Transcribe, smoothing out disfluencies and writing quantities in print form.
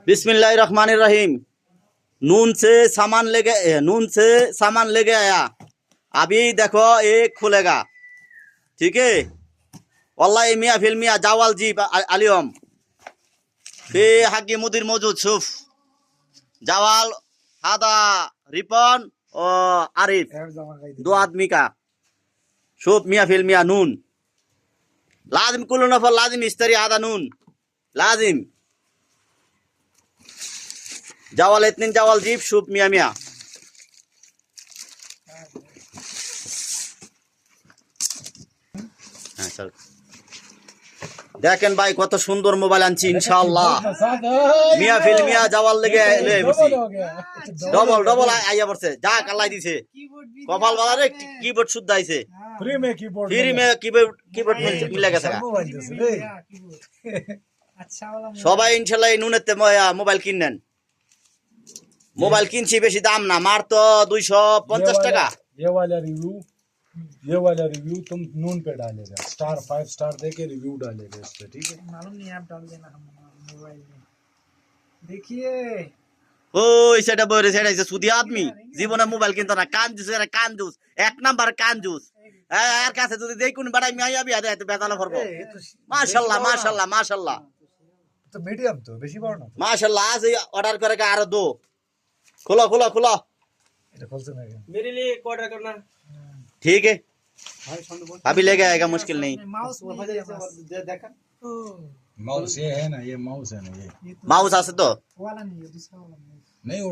बिस्मिल्लाहिर्रहमानिर्रहीम। नून से सामान लेके आया। अभी देखो एक खुलेगा, ठीक है। वल्लाह मियाँ फिल मियाँ जावाल जी आलियम फी हकी मुदिर मौजूद शुफ जावाल हादा रिपन और आरिफ, दो आदमी का शुफ मियाँ फिल मियाँ नून लाजिम कुल्लू नफर लाजिम इस्तरी आधा नून लाजिम जावाल इतनी जावाल जीप शुभ मियाँ मियाँ। हाँ चल देखें भाई कत सुंदर मोबाइल आनছি इंशाल्लाह मियाँ फिल मियाँ जावाल लेगे ले बसी डबल डबल आया बरसे जा कल्लाई दिसे कपाल वाला रे कीबोर्ड शुद्ध आइसे फ्री में कीबोर्ड मिल गया সবাই ইনশাআল্লাহ এই নুনেতে মোবাইল কিনেন। मोबाइल किनছি বেশি दाम ना मात्र 250 টাকা। ये वाला रिव्यू तुम नून पे डालेगा स्टार 5 स्टार देके रिव्यू डालेगा इस पे, ठीक है। मालूम नहीं ऐप डाल देना हम मोबाइल में। देखिए ওই সেটা বইরে সেটাইছে সুদি আদমি জীবনে মোবাইল কিনতো না কানজুস এক নাম্বার কানজুস। আর কাছে যদি দেই কোন বাড়াই মিয়া বিয়া দেয় তো বেতালা করব। মাশাআল্লাহ মাশাআল্লাহ মাশাআল্লাহ तो मीडियम तो বেশি বড় না माशाल्लाह आज ऑर्डर करेगा आरो दो खुला खुला खुला এটা खोल से ना मेरे लिए एक ऑर्डर करना। ठीक है अभी लेके आएगा मुश्किल नहीं। माउस देखा माउस ये है ना, ये माउस है ना, ये माउस आसे तो वाला नहीं है दूसरा वाला नहीं